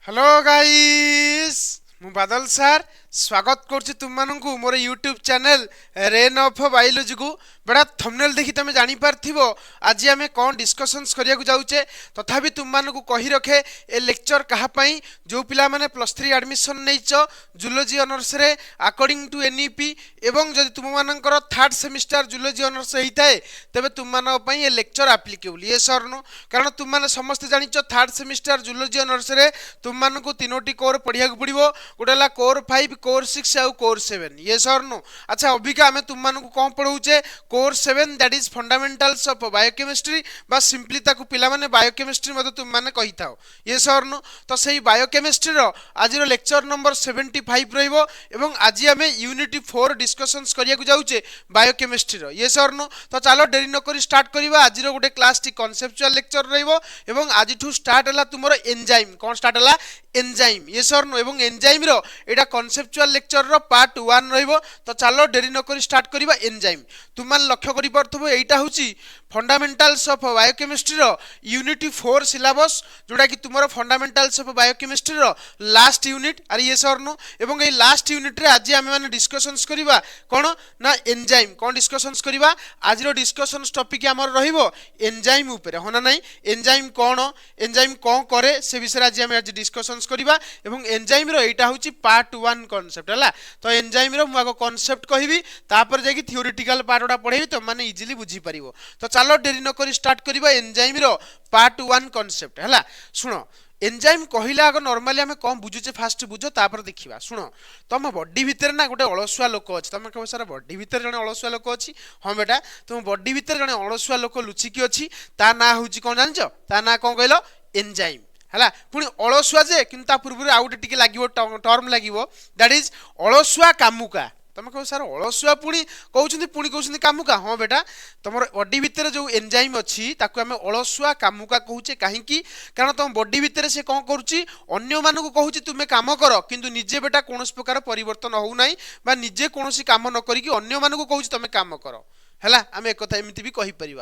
Hello guys मु बादल sir स्वागत करुच्ची तुम मानू मोर YouTube channel Rain of Biology को बड़ा थंबनेल देखि तुम जानी पारथिबो आज आमे कौन डिस्कशंस करिया जाऊचे तथापि तुम मानू कही रखे ए लेक्चर कहा पई जो पिला माने +3 एडमिशन नैचो जूलॉजी ऑनर्स रे अकॉर्डिंग टू एनईपी एवं जदि तुम मानकर थर्ड सेमिस्टर जूलॉजी ऑनर्स होइताए तबे तुम मानक पई ए लेक्चर एप्लीकेबल ये सर नो कारण तुम माने समस्त जानिचो थर्ड सेमिस्टर जूलॉजी ऑनर्स रे तुम मानक तीनोटी कोर पढ़िया पड़ो गोटे कोर 5 कोर 6 आउ कोर 7 ये सर नो अच्छा अबिका आमे तुम मानक कौन पढ़ाऊचे core 7 that is fundamentals of biochemistry बा सिंपली ताकू पिला माने बायोकेमिस्ट्री मते तुम माने कहि थाओ ये सर नो तो सही बायोकेमिस्ट्री रो आज रो लेक्चर नंबर 75 रहइबो एवं आज आमे यूनिट 4 डिस्कशंस करिया जाऊचे बायोकेमिस्ट्री रो ये सर नो तो चलो डेरी न करी स्टार्ट करिबा आज रो गोटे क्लास टी कॉन्सेप्चुअल लेक्चर रहइबो एवं आज ठू स्टार्ट हला तुमरो एंजाइम कौन स्टार्ट हला एंजाइम ये सर नो एवं एंजाइम रो एटा कॉन्सेप्चुअल लेक्चर रो पार्ट 1 रहइबो तो चलो डेरी न करी स्टार्ट करिबा एंजाइम तुम मान लक्ष्य करि परथबो एटा होची फंडामेंटल्स ऑफ बायोकेमिस्ट्री रो यूनिट 4 सिलेबस जोडा कि तुमरो फंडामेंटल्स ऑफ बायोकेमिस्ट्री रो लास्ट यूनिट अरे ये सर नो एवं ए लास्ट यूनिट रे आज आमे माने डिस्कशंस करिबा कोन ना एंजाइम कोन डिस्कशंस करिबा आज रो डिस्कशंस टॉपिक हमर रहिबो एंजाइम ऊपर होना नाही एंजाइम कोन करे से विषय आज आमे आज डिस्कशंस करिबा एवं एंजाइम रो एटा होची पार्ट 1 कांसेप्ट हला तो एंजाइम रो मुआको कांसेप्ट कहिबी तापर जाकी थ्योरेटिकल पार्टडा पढेबी तो माने इजीली बुझी परिबो तो चलो डेरी न करी स्टार्ट करिबा एंजाइम रो पार्ट 1 कांसेप्ट हला सुनो एंजाइम कहिला आग नॉर्मली हमें कम बुझुचे फास्ट बुझो तापर देखिबा सुनो तुम बॉडी भितर ना गोटे अलसुआ लोक अछि तुम कहबो सारा बॉडी भितर जने अलसुआ लोक अछि हां बेटा तुम बॉडी भितर जने अलसुआ लोक लुचिकी अछि ता ना होची कोन जानछो ता ना कोन कहलो एंजाइम हला पुनी अलसुआ जे किंतु पूर्व आउ टिके लागिवो टर्म लागिवो दैट इज अलसुआ कामुका तुम कहो सर अलसुआ पुणी कहते कामुका हाँ बेटा तुम बॉडी भितर जो एंजाइम अच्छी ताकू आम अलसुआ कामुका कहूचे कहीं कारण तुम बॉडी भितर से कौन करुच्ची अन्य मानक कहूँ तुम्हें काम कर किंतु निजे बेटा कौन प्रकार परिवर्तन होना बा निजे कौन काम न करी अन्य मानक कहूँ तुम्हें काम कर है आम एक कथा एमती भी कहीपर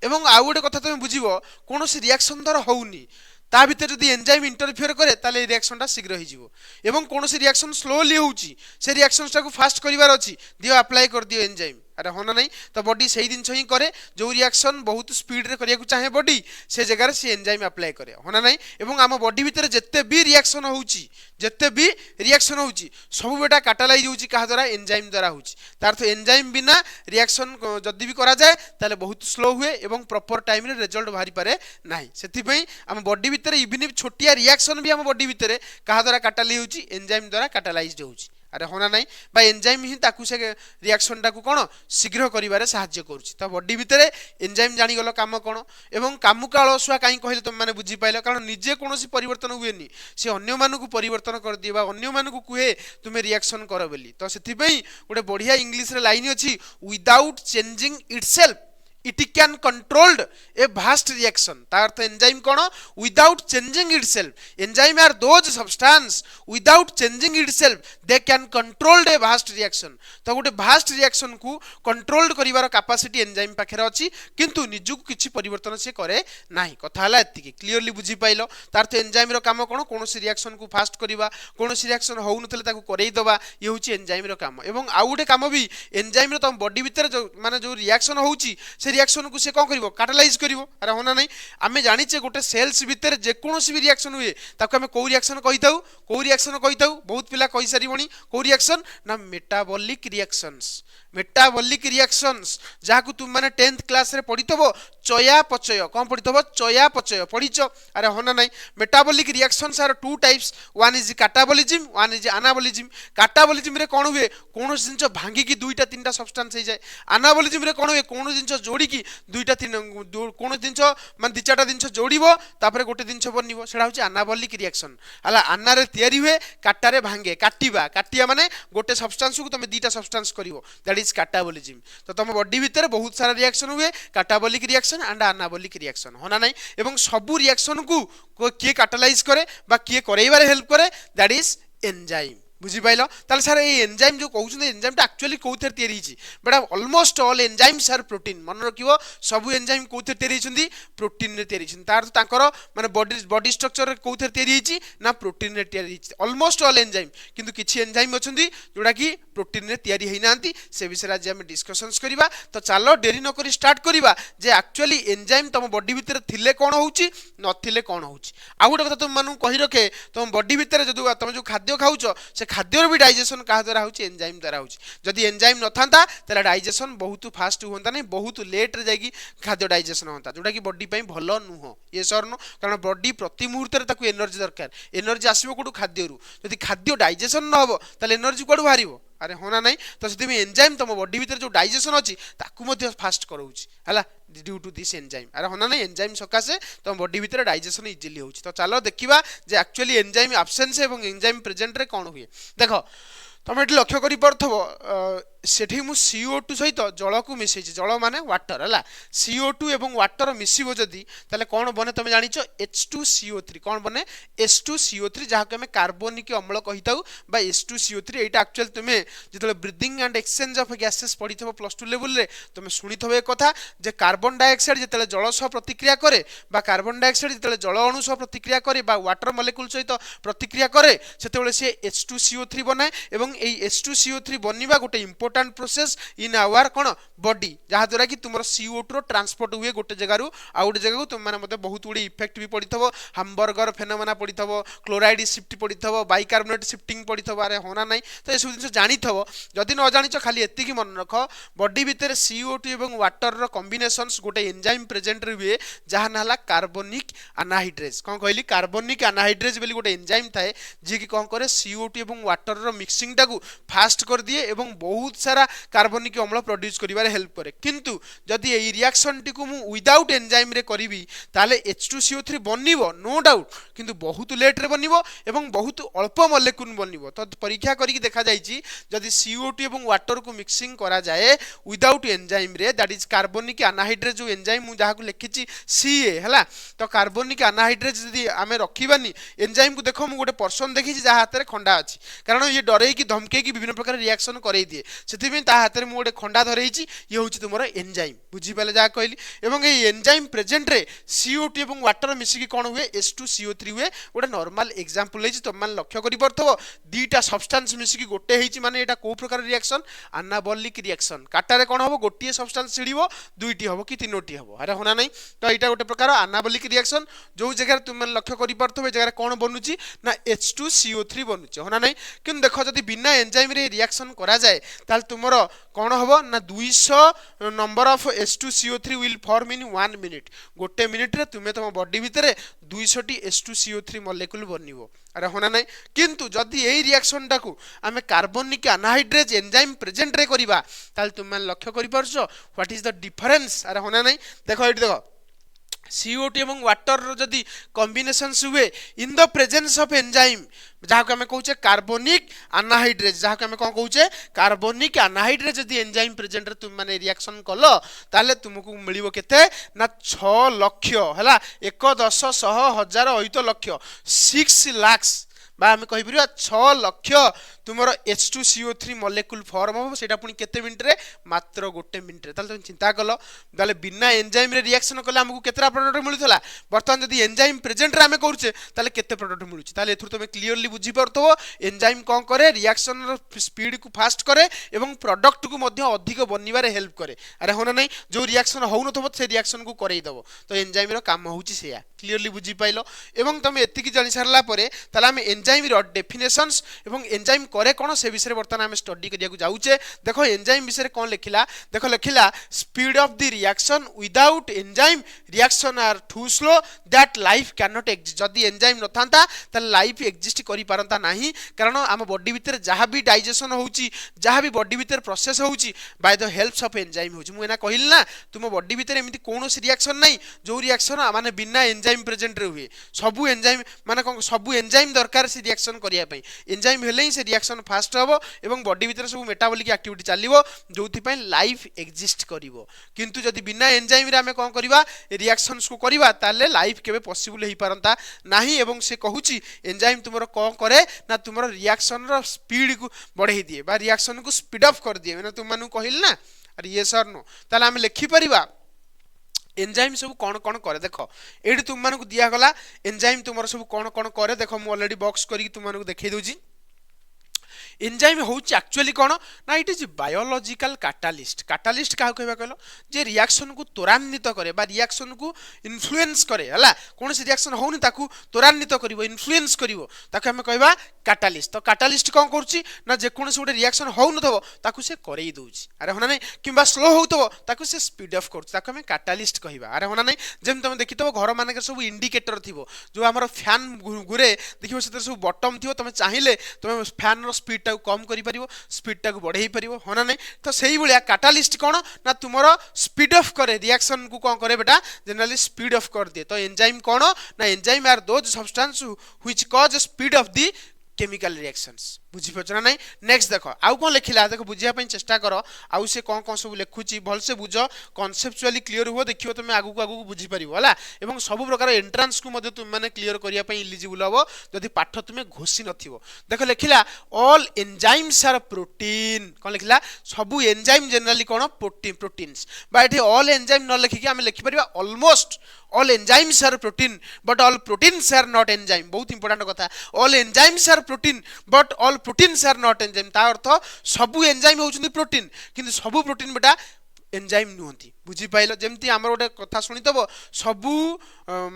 एवं आउ गोटे कथा तुम बुझ कौन रिएक्शन द्वारा होनी ता भीतर जदि एंजाइम इंटरफियर करे ताले रिएक्शनटा शीघ्र हो एवं कौन रिएक्शन स्लोली होउची से रिएक्शनटा को फास्ट करिवार अछि दियो अप्लाई कर दियो एंजाइम अरे होना नहीं तो बॉडी सही जिनस ही करे जो रिएक्शन बहुत स्पीड रे करिया चाहे बॉडी से जगह से एंजाइम अप्लाई करे होना नहीं एवं आम बॉडी भीतर जिते भी रिएक्शन होउची जिते भी रिएक्शन होउची सब बेटा कैटालाइज होउची कहा द्वारा एंजाइम द्वारा होउची तार तो एंजाइम बिना रिएक्शन जदि भी करा जाए ताले बहुत स्लो हुए एवं प्रॉपर टाइम रे रिजल्ट बाहरी पारे नाही सेति पई आम बॉडी भीतर इवन छोटिया रिएक्शन भी आम बॉडी भीतर कहा द्वारा कैटालाइज होउची एंजाइम द्वारा कैटालाइज्ड होउची अरे होना नहीं बा एंजाइम ही ताकू से रिएक्शन टाकू कोन शीघ्र करिवारे सहाय्य करूची तो बॉडी भितरे एंजाइम जानी गलो काम कोन एवं कामुका अलसुआ काई कहले तुम माने बुझी पाइलो कारण निजे कोनोसी परिवर्तन हुएनी से अन्य मानकु परिवर्तन कर दिबा अन्य मानकु कुहे तुमे रिएक्शन करो बोली तो सेति पई गोटे बढ़िया इंग्लिश रे लाइन अछि without changing itself it can controlled a vast reaction ता अर्थ enzyme cone without changing itself enzyme are those substance without changing itself they can controlled a vast reaction तो गोटे vast reaction को controlled करिवार capacity enzyme पाखरे अछि किंतु निजु किछि परिवर्तन से करे नाही कथा हला एतिकी क्लियरली बुझी पाइलो तार तो एंजाइम रो काम कोन कोनोसी रिएक्शन को फास्ट करिवा कोनोसी रिएक्शन होउ नथले ताको करई दबा ये होछि एंजाइम रो काम एवं आउ गोटे काम भी एंजाइम रो तम बॉडी भीतर जो माने जो रिएक्शन होउछि रिएक्शन को से कौन करिवो कैटालाइज करिवो अरे होना नहीं आमे जानिचे गोटे सेल्स भीतर जे कोनोसी भी रिएक्शन हुए ताको आमे को रिएक्शन कहिताउ बहुत पिला कहि सारिबोनी को रिएक्शन ना मेटाबॉलिक रिएक्शंस जाकू तुम माने 10th क्लास रे पढितबो चयापचय कौन पढितबो चयापचय पढिचो अरे होना नहीं metabolic reactions are two types one is catabolism one is anabolism catabolism रे कोन हुए कोन जिंस भांगी की दुईटा तीनटा सब्सटेंस हो जाए एनाबॉलिज्म रे कोन हुए कोन जिंस जोड़ी की दुईटा तीन कोन जिंस मान दि चारटा जिंस जोड़िबो तापर गोटे जिंस बनिबो सेडा होची एनाबॉलिक रिएक्शन हला अन्ना रे तयारी हुए काटा रे भांगे काटिया माने गोटे सब्सटेंस को तुम दुईटा सब्सटेंस करिवो दैट इज कैटाबॉलिज्म तो तुम बॉडी भीतर बहुत सारा रिएक्शन हुए catabolic reaction and anabolic reaction होना नहीं एवं सब रिएक्शन को किए कैटालाइज करे बा किए करैबारे हेल्प करे दैट इज एंजाइम बुझिपाइल ताले सर ये एंजाइम जो कहउछन एंजाइम टा एक्चुअली कोथेर तयारी हिची बेटा almost all enzymes are protein मन रखिबो सब एंजाइम कोथेर तयारी हिचंदी प्रोटीन रे तयारी हिचंदी तार तांकर माने बॉडी स्ट्रक्चर रे कोथेर तयारी हिची ना प्रोटीन रे तयारी हिची ऑलमोस्ट ऑल एंजाइम किंतु किछि एंजाइम अछंदी जोडा कि प्रोटीन रे तयारी हेइ नांती से विषय आज हम डिस्कशंस करिबा तो चलो डेरी न करी स्टार्ट करिबा जे एक्चुअली एंजाइम तम बॉडी भितर थिले कोन होउची नथिले कोन होउची आ गोटे कथा तुम मानु कहि रखे तुम बॉडी भितर जदु तुम जो खाद्य खाउचो से खाद्यर भी डाइजेशन कहा द्वारा होउची एंजाइम द्वारा होउची जदि एंजाइम न थांता तले डाइजेशन बहुत फास्ट होंता नहीं बहुत लेट रे जागी खाद्य डाइजेशन होता जोटा कि बॉडी पई भलो नुह ये सर नो कारण बॉडी प्रति मुहूर्त रे ताकू एनर्जी दरकार एनर्जी आसीबो कोडू खाद्यरु जदि खाद्य डाइजेशन न होबो तले एनर्जी कोडू बाहरिबो अरे होना नहीं तो से एंजाइम तुम बॉडी भीतर जो डाइजेशन अच्छी ताकू मध्य फास्ट कराउछि हला ड्यू टू दिस एंजाइम अरे होना नहीं एंजाइम सकाशे तुम बॉडी भीतर डाइजेशन इजिली होछि तो चलो देखिबा जे एक्चुअली एंजाइम एब्सेंस एवं एंजाइम प्रेजेंट रे कोन हुए देखो तुम ये लक्ष्य करि परथबो सेठी मु CO2 सहित जल को मिसई जल माने वाटर है CO2 एवं वाटर मिसब जदि ताले कौन बने तुम जान H2CO3 कौन बने H2CO3 जहाँ को कार्बनिक अम्ल कही था H2CO3 यहाँ एक्चुअल तुम्हें जो breathing and exchange of gases पढ़ी +2 लेवल रे तुम शुणी थो एक कथा जे कार्बन डाइऑक्साइड जो जल सह प्रतिक्रिया करे कार्बन डाइऑक्साइड जो जल अणु सह प्रतिक्रिया करे वाटर मॉलिक्यूल सहित प्रतिक्रिया करे से सी H2CO3 बनाए एवं H2CO3 बनवा गोटे इंपोर्टेंट प्रोसेस इन आवर कौन बॉडी जहाँ द्वारा कि तुम CO2 रो ट्रांसपोर्ट हुए गोटे जगार आ गोटे जगह तुम मैंने मतलब बहुत गुड़ी इफेक्ट भी पड़ी थो हामबर्गर फेनोमेना पड़ी थो क्लोराइड शिफ्ट पड़ी थो बाइकार्बोनेट शिफ्टिंग पड़ी थो अरे होना नहीं तो ये सब जिन जानी थो जदि न जानी खाली एति मन रख बॉडी भितर CO2 और वाटर रो कॉम्बिनेशंस गोटे एंजाइम प्रेजेंट हुए जहाँ ना कार्बनिक अनाहाइड्रेज कौन कहली कार्बनिक अनाहाइड्रेज बोली गोटे एंजाइम थाए जी की कौन करे CO2 और वाटर रो मिक्सिंग टाकू फास्ट कर दिए एवं बहुत सारा कार्बनिक अम्ल प्रोड्यूस करिवारे हेल्प करे किंतु जदि एई रिएक्शन टी को मु विदाउट एंजाइम रे करिवि ताले H2CO3 बनिवो नो डाउट किंतु बहुत लेट रे बनिवो एवं बहुत अल्प मॉलिक्यूल बनिवो तो परीक्षा करिक देखा जायछि जदि CO2 एवं वाटर को मिक्सिंग करा जाए विदाउट एंजाइम रे दैट इज कार्बनिक अनाहाइड्रेज जो एंजाइम मु जहा को लिखिछि CA हला तो कार्बनिक अनाहाइड्रेज जदि आमे रखिबानी एंजाइम को देखो मु गोटे पर्सन देखिछि जहा हाथ रे खंडा अछि कारण ये डरै कि धमके कि विभिन्न प्रकार रिएक्शन करै दिए से हाथ में गोटे खंडा धरई ये हूँ तुम एंजाइम बुझीपारे जहाँ कहली एवं ये एंजाइम प्रेजेंट रे CO2 और वाटर मिसिकी कौन हुए H2CO3 हुए गोटे नॉर्मल एग्जांपल तुम मैंने लक्ष्य कर दीटा सब्सटेंस मिसिकी गोटे माने यहाँ कौ प्रकार रिएक्शन अनाबॉलिक रिएक्शन काटारे कौन हम गोटे सब्सटेंस छिड़ब दुईटी हम कि तीनोटी हम अरे होना नहीं तो यहाँ गोटे प्रकार अनाबॉलिक रिएक्शन जो जगह तुम मैंने लक्ष्य कर जगह कौन बनुची ना H2CO3 बनुचे होना नहीं कि देख जब बिना एंजाइम रे रिएक्शन करा जाए ताल तुमर कौन हम ना 200 number of H2CO3 will form in 1 minute गोटे मिनिट रे तुम तुम बॉडी भितर 200 टी H2CO3 मॉलिक्यूल बनिवो अरे होना नहीं किंतु जदि यही रिएक्शन टाकू आमे कार्बनिक अनाहाइड्रेज एंजाइम प्रेजेंट रे करिबा ताल तुम लक्ष्य करि परछो व्हाट इज द डिफरेंस अरे होना नहीं देखो एठी देखो CO2 एवं वाटर जदि कॉम्बिनेशंस हुए in the presence of enzyme जहाँ को आम कहे कार्बनिक अनाहाइड्रेज जहाँ को आम कौन कहे कार्बनिक अनाहाइड्रेज जदि एंजाइम प्रेजेंट रे तुम माने रिएक्शन कल ताले तुमको मिलिबो केते ना 6 लाख हैला 1 10 100 1000 8 लाख 6 लाख बा आम कहि परिबा 6 लाख तुमर H2CO3 मॉलिक्यूल फॉर्म हो सेटा पुनी केते मिनिट रे मात्र गोटे मिनिट रे ताले तुम चिंता कलो ताले बिना एंजाइम रे रिएक्शन कले हमकु केतरा प्रोडक्ट मिलुथला बर्तमान जदि एंजाइम प्रेजेंट रे आमे करूचे ताले केते प्रोडक्ट मिलुची ताले एथुर तुम क्लियरली बुझी परथबो एंजाइम कोन करे रिएक्शन रो स्पीड को फास्ट करे एवं प्रोडक्ट को मध्य अधिक बनिबारे हेल्प करे अरे होना नहीं जो रिएक्शन होउ नथबो से रिएक्शन को करई दबो तो एंजाइम रो काम होउची सेया क्लियरली बुझी पाइलो एवं तुम एतिकी जानि सारला परे ताले आमे एंजाइम रो डेफिनेशंस एवं एंजाइम करे कौन से विषय बर्तमान आम स्टडी करिया जाऊे देखो एंजाइम विषय कौन लिखिला देखो लिखिला speed of the reaction without enzyme reaction are too slow that life can not exist जदि एंजाइम न थांता त लाइफ एग्जिस्ट करि पारंता नाही कारण आम बॉडी भीतर जहाँ भी डाइजेशन होउची जहाँ भी बॉडी भीतर प्रोसेस होउची by the helps of enzyme होउची मु एना कहिल ना तुम बॉडी भीतर एमिति कोनोसी रिएक्शन नाही जो रिएक्शन माने बिना एंजाइम एंजाइम प्रेजेंट रे हुए सबु एंजाइम माने कोन सबु एंजाइम दरकार से रिएक्शन करिया पई एंजाइम हेले ही से रिएक्शन फास्ट हबो एवं बॉडी भीतर सब मेटाबॉलिक एक्टिविटी चलिबो जोथि पई लाइफ एग्जिस्ट करिवो किंतु जदि बिना एंजाइम रे हमें कोन करबा रिएक्शंस को करबा ताले लाइफ केबे पॉसिबल हेई परंता नाही एवं से कहूची एंजाइम तुमरो कोन करे ना तुमरो रिएक्शन रो स्पीड को बढ़ाई दिए बा रिएक्शन को स्पीड अप कर दिए मैंने तुम मानु कहिल ना अरे ये सर नो ताले हम लिखि परिबा एंजाइम सब कौन कौन करे देखो एडी तुम मानकु दिया गला एंजाइम तुमरो सब कौन कौन करे देखो मु ऑलरेडी बॉक्स करी तुम मानकु देखै दोजी एंजाइम होउची एक्चुअली कोन ना it is biological catalyst catalyst का कहबा कहलो जे रिएक्शन को त्वरान्वित करे बा रिएक्शन को इन्फ्लुएंस करे हला कोन से रिएक्शन होउनी ताकू त्वरान्वित करिवो इन्फ्लुएंस करिवो ताकू हम कहबा कैटालिस्ट तो कैटालिस्ट कोन करची ना जे कोन से गोटे रिएक्शन होउन थबो ताकू से करई दोची अरे होना नै किबा स्लो होउतबो ताकू से स्पीड अप करची ताकू हम कैटालिस्ट कहबा अरे होना नै जेम तुम देखितबो घर माने के सब इंडिकेटर थिबो जो हमर फैन घुरे देखिबो से सब बटन थिबो तुम चाहिले तुम फैन रो स्पीड कम करि परिवो स्पीड टाक बढ़ाई परिवो होना नै तो सेही बलिया कैटालिस्ट कोन ना तुमरो स्पीड अप करे रिएक्शन को कोन करे बेटा जनरली स्पीड अप कर दे तो एंजाइम कोन ना enzyme are those substance which cause speed of the chemical reactions बुझी पचना नहीं नेक्स्ट देखो आउ कोन लिखिला देखो बुझिया पई चेष्टा करो आउ से कोन कोन सब लिखुची भल से बुझो कांसेप्चुअली क्लियर हो देखियो तुम आगु आगु बुझी परिबो हला एवं सब प्रकार एंट्रेंस को मध्ये तुम माने क्लियर करिया पई एलिजिबल हो जदि पाठ तुमे घोषि नथिबो देखो लिखिला ऑल एंजाइम्स आर प्रोटीन कोन लिखिला सब एंजाइम जनरली कोन प्रोटीन्स बा एठी ऑल एंजाइम न लिखि के हम लिखि परिबा almost all enzymes are protein but all proteins are not enzyme बहुत इंपोर्टेंट कथा all enzymes are protein but all proteins are not enzyme ता अर्थ सबु एंजाइम होउछन प्रोटीन किंतु सबु प्रोटीन बेटा एंजाइम नुहंती बुझी पाइलो जेमती हमर गोटे कथा सुनितबो सबु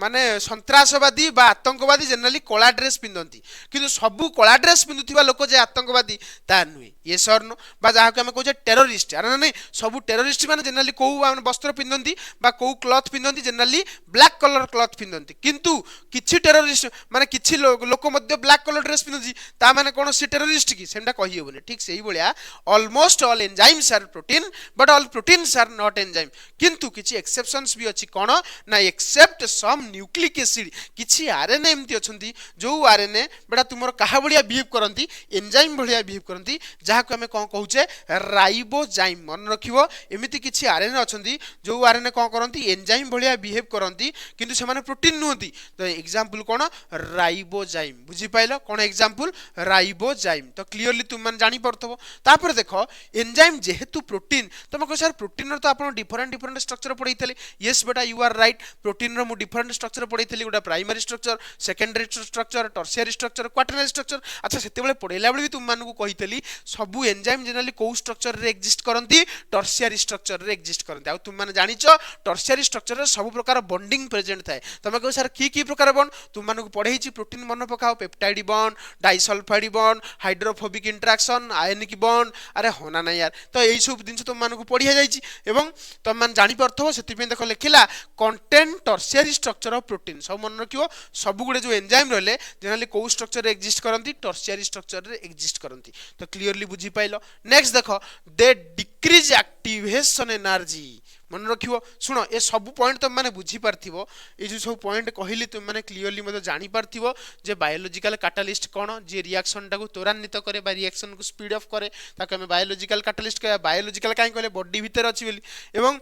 माने सन्त्रासवादी बा आतंकवादी जनरली कोला ड्रेस पिंदंती किंतु सबु कोला ड्रेस पिंदुथिबा लोक जे आतंकवादी ता नुई ये सरनो बा जाहा के हम कहै टेररिस्ट अरे नै सबु टेररिस्ट माने जनरली को वस्त्र पिंदंती बा को क्लॉथ पिंदंती जनरली ब्लैक कलर क्लॉथ पिंदंती किंतु किछि टेररिस्ट माने किछि लोक मध्ये ब्लैक कलर ड्रेस पिंदंती ता माने कोन से टेररिस्ट की सेमटा कहि होबने ठीक सेही बलिया almost all enzymes are protein but all proteins are not enzyme किंतु किछि एक्सेप्शंस भी अछि कोन ना एक्सेप्ट सम न्यूक्लिक एसिड किछि आरएनए एमती अछंती जो आरएनए बेटा तुमर कहा बलिया बिहेव करंती एंजाइम बलिया बिहेव करंती जहा को हमें कोन कहूचे राइबोजाइम मन रखिवो एमिति किछि आरएनए अछंती जो आरएनए कोन करंती एंजाइम बलिया बिहेव करंती किंतु से माने प्रोटीन नहुंती तो एग्जांपल कोन राइबोजाइम बुझी पाइलो कोन एग्जांपल राइबोजाइम तो क्लियरली तुम मन जानि परथबो तापर देखो एंजाइम जेहेतु प्रोटीन तुम को सर प्रोटीन रो तो आपण डिफरेंट स्ट्रक्चर पढैतले यस बेटा यू आर राइट प्रोटीन रो मु डिफरेंट स्ट्रक्चर पढैतली गोटा primary structure secondary structure tertiary structure quaternary structure अच्छा सेते बेले पढैला बेले भी तुम मानकु कहितली सबु एंजाइम जनरली को स्ट्रक्चर रे एग्जिस्ट करंती टर्शियरी स्ट्रक्चर रे एग्जिस्ट करंती आ तुम माने जानिचो टर्शियरी स्ट्रक्चर रे सब प्रकार बॉन्डिंग प्रेजेंट थाए तमे को सर की प्रकार बॉन्ड तुम मानकु पढैछि प्रोटीन मन पकाओ peptide bond disulphide bond hydrophobic interaction ionic bond अरे होना ना यार तो एई सब दिन तुम मानकु पढिया जाईछि एवं तुम मान जानि परथबो सेति पे देखो लिखिला content tertiary structure of protein सब मन रखियो सब गुडे जो एंजाइम रहले जनरली को स्ट्रक्चर रे एग्जिस्ट करंती टर्शियरी स्ट्रक्चर रे एग्जिस्ट करंती तो क्लियरली बुझी पाइलो नेक्स्ट देखो दे डिक्रीज एक्टिवेशन एनर्जी मन रखियो सुनो ए सब पॉइंट तुम माने बुझी पारथिबो ए जो सब पॉइंट कहली तुम माने क्लियरली मते जानि पारथिबो जे बायोलॉजिकल कैटालिस्ट कोन जे रिएक्शन टाको त्वरान्वित करे बा रिएक्शन को स्पीड अप करे ताके हम बायोलॉजिकल कैटालिस्ट कहया बायोलॉजिकल काई कहले बॉडी भीतर अछि बोली एवं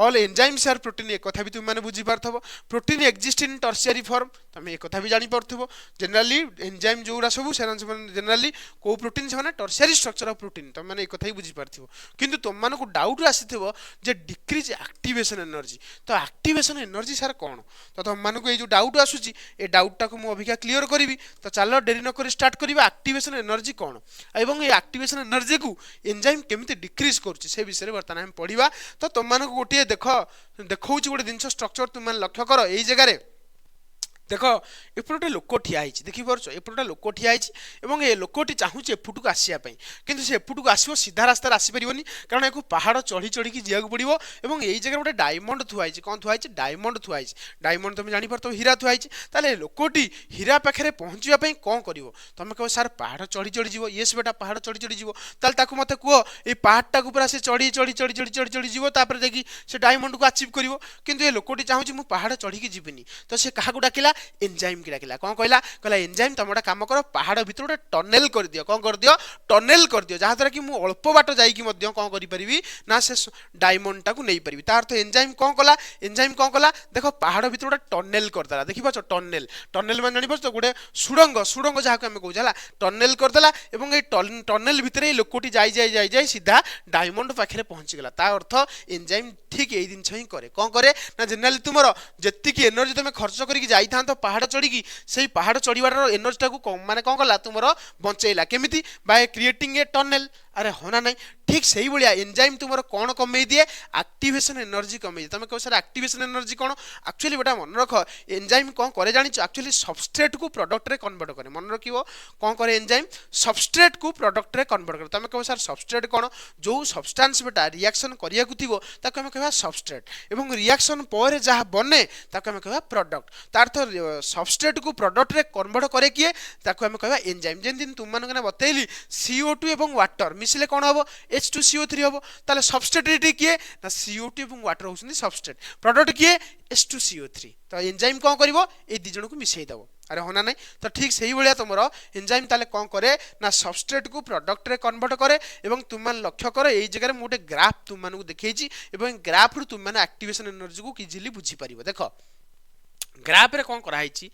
ऑल एंजाइम्स आर प्रोटीन ए कथा भी तुम माने बुझी पारथबो protein exist in tertiary form तुम ए कथा भी जानि पारथिबो जनरली एंजाइम जोरा सब जनरली को प्रोटीन से माने टर्शियरी स्ट्रक्चर ऑफ प्रोटीन तुम माने ए कथा ही बुझी पारथिबो किंतु तुम माने को डाउट आसीथिबो जे डिक्रीज एक्टिवेशन एनर्जी तो एक्टिवेशन एनर्जी सर कौन तो तुम मानक ये जो डाउट आसुची ए डाउट टाको मु अभिका क्लियर करी तो चलो डेरी न कर स्टार्ट करिबा एक्टिवेशन एनर्जी कौन एवं ये एक्टिवेशन एनर्जी को एंजाइम केमिति डिक्रीज करछि से विषय रे वर्तमान हम पढिबा तो तुम मानक गोटे देखो देखौछि गोटे दिन स्ट्रक्चर तुम मान लक्ष्य करो एई जगह रे देख एपटे गोटे लोक ठिया देखिपार एपटे लोक ठिया और ये लोकटी चाहूँ एपटू आसवाई कि से एपटू आसो सीधा रास्तार आसपार कारण एक पहाड़ चढ़ी चढ़ी जावाक पड़ो और यही जगह गोटे डायमंड थुआई कौन थुआई डायमंड थुआई डायमंड तुम जापर तो हीरा थुआई ताले लोकटी हीरा पाखे पहुँचापी कौन कर तुम कह सार पहाड़ चढ़ी चढ़ी जीव येस बेटा पहाड़ चढ़ी चढ़ी जीव ताल मत कह ये पहाड़टा पूरा से चढ़ी चढ़ी चढ़ी चढ़ी चढ़ी चढ़ी जीव तापर देखिए से डायमंड को अचिव कर किंतु ये लोकटी चाहूँ मुझे पहाड़ चढ़ी जीवनी तो से क्या डाकिला एंजाइम की डाकिला कौन कहला कहला एंजाइम तुम गोटे काम कर पहाड़ भीतर गोटे टनेल कर दियो कौन कर दियो टनेल कर दियो जहाँद्वारा कि मुझे अल्प बाट जाइकी कौन करी ना से डायमंड टाक नहीं पारि तार तो एंजाइम कौन कला एंजाइम कौन कला देख पहाड़ भीतर गोटे टनेल करदेला देखिपार टनेल टनेल मान जानी तो गोटे सुड़ंग सुड़ंग जहाँ आम कहे टनेल करदेला और ये टनेल भितर ये लोकटी जाई सीधा डायमंड पाखे पहुँचीगला ता अर्थ एंजाइम ठीक यही जिन ही करे कौन करे ना जेनेराली तुम जी एनर्जी तुम खर्च करके जाई था पहाड़ चढ़ी से पहाड़ चढ़वार एनर्जी टाक माने कौन कला तुम बंचेला केमिति बाय क्रिएटिंग ए टनेल अरे होना नहीं ठीक से ही भाया एंजाइम तुम कौन कमे दिए एक्टिवेशन एनर्जी कमे तुम कह सर एक्टिवेशन एनर्जी कौन एक्चुअली बेटा मन रख एंजाइम कौन करे जानी एक्चुअली सबस्ट्रेट को प्रोडक्ट रे कन्वर्ट करे मन रखियो कौन करे एंजाइम सबस्ट्रेट को प्रोडक्ट रे कन्वर्ट करे तुम कह सर सबस्ट्रेट कौन जो सब्सटेंस बेटा रिएक्शन करिया को थिबो ताको हम कहबा सबस्ट्रेट एवं रिएक्शन पर जहाँ बने ताको हम कहबा प्रोडक्ट तार अर्थ सबस्ट्रेट को प्रोडक्ट रे कन्वर्ट करे किए ताको हम कहबा एंजाइम जेन दिन तुम मन के बतैली CO2 एवं वाटर मिसिले कौन हम H2CO3 हम ताले सबस्ट्रेट किए ना CO2 एवं वाटर होउछन सबस्ट्रेट प्रोडक्ट किए H2CO3 तो एंजाइम कौन करिवो ए दि जण को मिसई दबो अरे होना नहीं तो ठीक से ही भाया तुम एंजाइम ताले कौन करे ना सबस्ट्रेट को प्रोडक्ट रे कन्वर्ट करे एवं तुम लक्ष्य कर यही जगह गोटे ग्राफ तुम मानू देखी ग्राफ रु तुम एक्टिवेशन एनर्जी को इजिली बुझी पार देख ग्राफ रे कौन कराई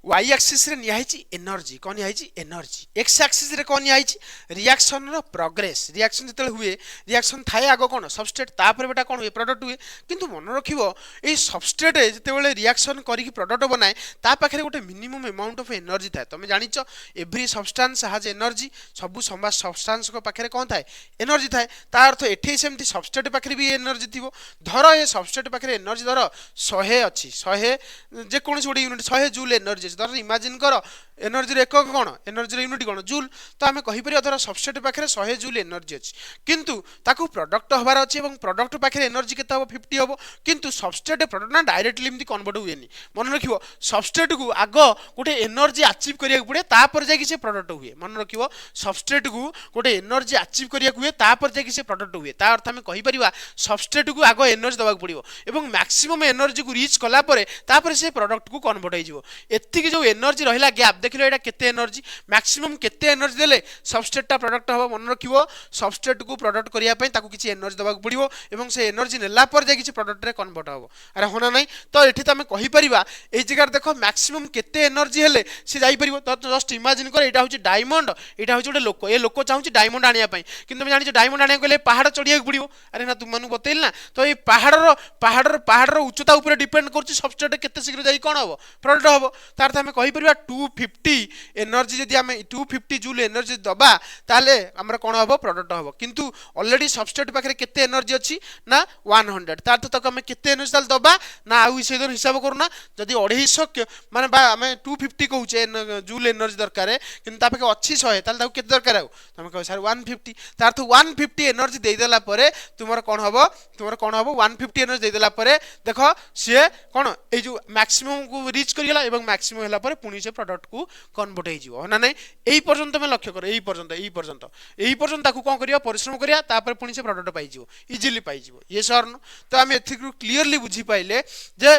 y एक्सिस रे नियाई एनर्जी कौन नियाई एनर्जी x एक्सिस रे कौन नियाई रिएक्शन रो प्रोग्रेस रिएक्शन जते हुए रिएक्शन थाए आगो कौन सबस्ट्रेट तापर बेटा कौन हुए प्रोडक्ट हुए किंतु मन रखिबो ए सबस्ट्रेट जते बेले रिएक्शन करी प्रोडक्ट बनाए ता पाखरे गोटे मिनिमम अमाउंट ऑफ एनर्जी थाए तुम जानिचो एवरी सब्सटेंस हैज एनर्जी सब सब्सटेंस को पाखरे कौन थाए एनर्जी थाए ता अर्थ एठी सेमती सबस्ट्रेट पाखरे भी एनर्जी थिबो धर ए सबस्ट्रेट पाखरे एनर्जी धर 100 अछि 100 जे कोनसी गोटे यूनिट 100 जूल एनर्जी धर इमेजिन कर एनर्जी एकक कौन एनर्जी यूनिट कौन जूल तो आम कहीपर धर सबस्ट्रेट पाखे 100 जूल एनर्जी अच्छी किंतु ताकू प्रोडक्ट हबार अच्छी और प्रोडक्ट पाखे एनर्जी केते हम 50 हम किंतु सबस्ट्रेट प्रोडक्ट ना डायरेक्टली एमती कन्वर्ट हुए मन रखियो सबस्ट्रेट को आग गोटे एनर्जी अचीव करिया पड़े तापर जाकि से प्रोडक्ट हुए मन रखियो सबस्ट्रेट को गोटे एनर्जी अचीव करिया हुए तापर जाकि से प्रोडक्ट हुए ता अर्थ आम कहीपर सबस्ट्रेट को आग एनर्जी दबाक पड़ो और मैक्सिमम एनर्जी को रीच कला तापर से प्रोडक्ट को कन्वर्ट हो एतिक जो एनर्जी रहा गैप देख लो केते एनर्जी मैक्सिमम केते एनर्जी देले सबस्ट्रेटटा प्रोडक्ट हम मन रखियो सबस्ट्रेट को प्रोडक्ट करिया पई ताकू किछि एनर्जी दबाक पड़िवो एवं से एनर्जी नेला पर जे किछि प्रोडक्ट रे कन्वर्ट हो अरे होना नहीं तो एठी तमे कहि परिबा ए जगह देखो मैक्सिमम केते एनर्जी हेले से जाई परिबो तो जस्ट इमेजिन कर एटा होछि डायमंड एटा होछि गोटे लोक ए लोक चाहूछि डायमंड आनिया पई किंतु जानि छ डायमंड आनिया गले पहाड़ चढ़िया पड़िवो अरे ना तुम मानु बतेइल ना तो ए पहाड़ उच्चता ऊपर डिपेंड करछि सबस्ट्रेट केते शीघ्र जाई कोन हो प्रोडक्ट हो तार हमें कहि परिबा 250 एनर्जी जदि आम 250 जूल एनर्जी दबा ताले हमर कोन हबो प्रोडक्ट हबो किंतु ऑलरेडी सबस्ट्रेट पाखरे केते एनर्जी अछि ना 100 तार तो तक हमें केते एनर्जी ताल दबा ना आउ से हिसाब करूना जदि 250 माने बा हमें 250 कहूचे जूल एनर्जी दरकार किंतु ता पाखे अछि 100 ताल ताऊ केते दरकार आउ तमे कह सर 150 तार तो 150 एनर्जी दे देला परे तुमर कोन हबो 150 एनर्जी दे देला परे देखो से कोन ए जो मैक्सिमम को रीच करियला एवं मैक्सिमम होला परे पुनी से प्रोडक्ट को कन्वर्ट हो जिवो ना नहीं एई पर्यंत में लक्ष्य कर एई पर्यंत ताकू कोन करिया परिश्रम करिया तापर पुनी से प्रोडक्ट पाई जिवो इजीली पाई जिवो ये सर तो हम एथिक क्लियरली बुझी पाइले जे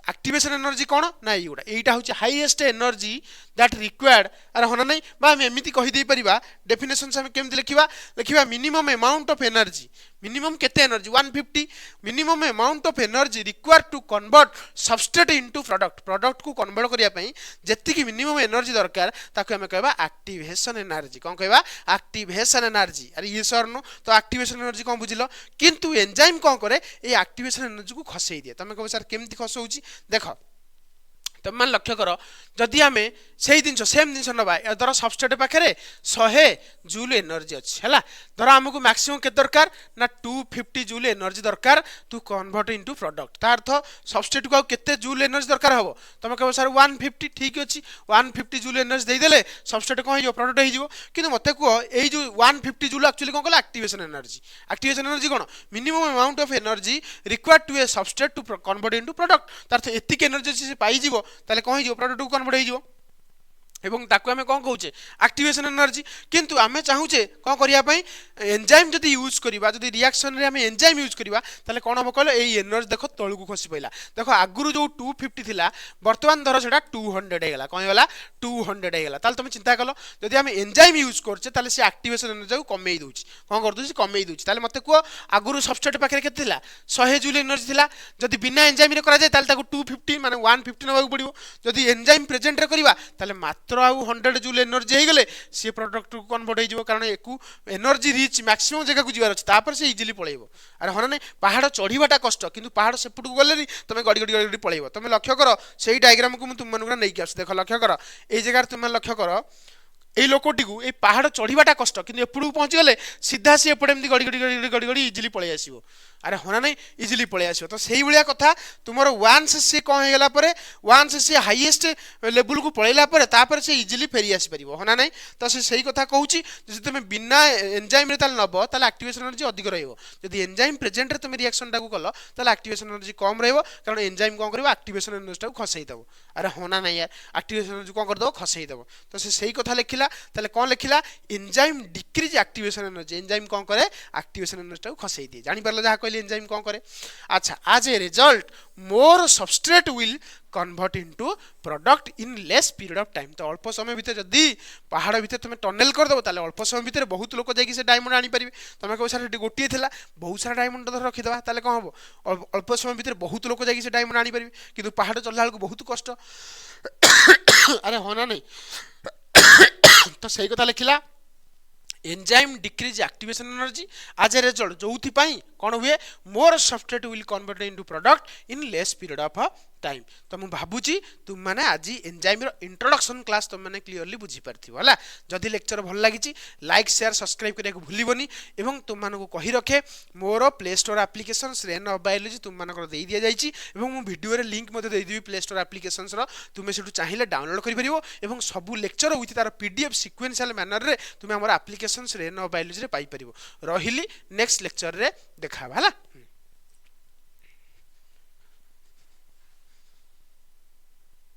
एक्टिवेशन एनर्जी कोन ना एइडा एइटा होची हाईएस्ट एनर्जी दैट रिक्वायर्ड अरे होना नहीं बा हम एमिति कहि दे परिबा डेफिनेशन से हम केमति लिखिबा minimum amount of energy minimum केते energy 150 minimum amount of energy required to convert substrate into product को कन्वर्ट करिया पई जेतिकी मिनिमम एनर्जी दरकार ताको हम कहबा एक्टिवेशन एनर्जी कोन कहबा एक्टिवेशन एनर्जी अरे ये सर नो तो एक्टिवेशन एनर्जी कोन बुझिलो किंतु एंजाइम कोन करे ए एक्टिवेशन एनर्जी को खसई दिए तमे कहबो सर केमति खसौची देखो तुम मान लक्ष्य कर जदि आम से सेम जिन नवा धर सबस्ट्रेट पाखे 100 जूल एनर्जी अच्छी है धर आमको मैक्सिमम के दरकार ना 250 जूल एनर्जी दरकार टू कन्वर्ट इनटू प्रोडक्ट तार अर्थ सबस्ट्रेट को केते जूल एनर्जी दरकार हम तुम कह सर 150 ठीक अच्छी 150 जूल एनर्जी देदेले सबस्ट्रेट कौन हो प्रोडक्ट हो कि मत कह ये जो 150 जूल एक्चुअली कौन कला एक्टिवेशन एनर्जी कौन minimum amount of energy required to a substrate to convert into product तार एतिक एनर्जी से पाई ताले कौन हो प्रोडक्ट को कन्वर्ट हो एवं ताकू आम कौन कहे एक्टिवेशन एनर्जी किंतु आम चाहूचे कौन करने एंजाइम जब यूज करवा जब रिएक्शन रे आम एंजाइम यूज करवा ताले कौन हम कहले ये एनर्जी देख तलू खसी पड़ा देख आगुरी जो 250 थिला बर्तमान धर से 200 होगा कौन होगा 200 होगा ताले तुम चिंता कल जब आम एंजाइम यूज करछे ताले से एक्टिवेशन एनर्जी को कमे दूची कौन कर दूची कमे दूची ताले मते कह आगुरी सबस्ट्रेट पाखे के 100 जूल एनर्जी थिला जब बिना एंजाइम रे करा जाए ताले ताको 250 माने 150 नबाक पड़िबो जब एंजाइम प्रेजेंट रे करवा ताले मात्र आउ 100 जूल एनर्जी हो गले सी प्रोडक्ट को कन्वर्ट हो कारण एक एनर्जी रिच मैक्सिमम जगह को जीवार अच्छे तापर से इजिली पलैब अरे हाँ ना पहाड़ चढ़ाटा कष्ट किंतु पहाड़ सेपट को गले तुम गड़ी गड़ी गड़ी पलैब तुम लक्ष्य कर से डायग्राम को तुम मन नहीं आस देख लक्ष्य कर ये जगार तुम लक्ष्य कर এই লোকটিকে এই পাহাড় চড়িবাটা কষ্ট কিন্তু এপটু পৌঁছি গেলে সিধা সি এপটে এমনি গড়ি গড়ি গড়ি গড়ি গড়ি ইজিলি পড়ে আসিব আরে হনা নাই ইজিলি পড়ে আসিব তো সেই ভলিয়া কথা তোমার ওয়ান্স সি কোন হয়ে গলা পরে ওয়ান্স সি হাইয়েস্ট লেভেল কু পড়াইলা পরে তারপরে সে ইজিলি ফেরি আসি পারিব হনা নাই তো সেই কথা কହୁছি যদি তুমি বিনা এনজাইম রে তাল নব তাহলে অ্যাক্টিভেশন এনার্জি অধিক রহিব যদি এনজাইম প্রেজেন্ট রে তুমি রিঅ্যাকশন টাকু কল তাহলে অ্যাক্টিভেশন এনার্জি কম রহিব কারণ এনজাইম কোন করিব অ্যাক্টিভেশন এনার্জি টাকু খসাই দেব আরে হনা নাই यार অ্যাক্টিভেশন এনার্জি কোন করে দেব খসাই দেব তো সেই কথা লিখিলা তাহলে কোন लिखला enzyme decrease activation energy enzyme कौन करे एक्टिवेशन एनर्जी को खसई दिए जानी पारला जहाँ कहले एंजाइम कौन करे अच्छा आज a result more substrate will convert into product in less period of time तो अल्प समय भीतर जदि पहाड़ भीतर तुम टनेल कर दो ताले अल्प समय भीतर बहुत लोग जाकि से डायमंड आनी पारिबे तुम कह सर गोटे थिला बहुत सारा डायमंड धर रखिदबा ताले कौन हम अल्प समय भीतर बहुत लोग जाकि से डायमंड आनी पारिबे किंतु पहाड़ चलला बेलू बहुत कष्ट अरे होना नहीं तो सही कथा लिखला एंजाइम डिक्रीज एक्टिवेशन एनर्जी आज ए रिजल्ट जो कौन हुए more substrate will convert into product in less period of time तो मुझे भावुची तुम मैंने आज एंजाइम इंट्रोडक्शन क्लास तुम मैंने क्लीयरली बुझी पार्थिव है जदि लेक्चर भल लगी लाइक शेयर सब्सक्राइब करने को भूलबनी एवं तुम मानक कही रखे मोर Play Store application Rain of Biology तुम मानक दे दिया जाइए एवं वीडियो रे लिंक मते देदेवि प्ले स्टोर एप्लिकेशन तुम से चाहिए डाउनलोड कर सब लेक्चर विथ तार पीडीएफ सिक्वेंशियल मैनर रे तुम आम एप्लिकेशन रेन ऑफ बायोलॉजी रे पाई परिबो रहिली नेक्स्ट लेक्चर रे देखा है।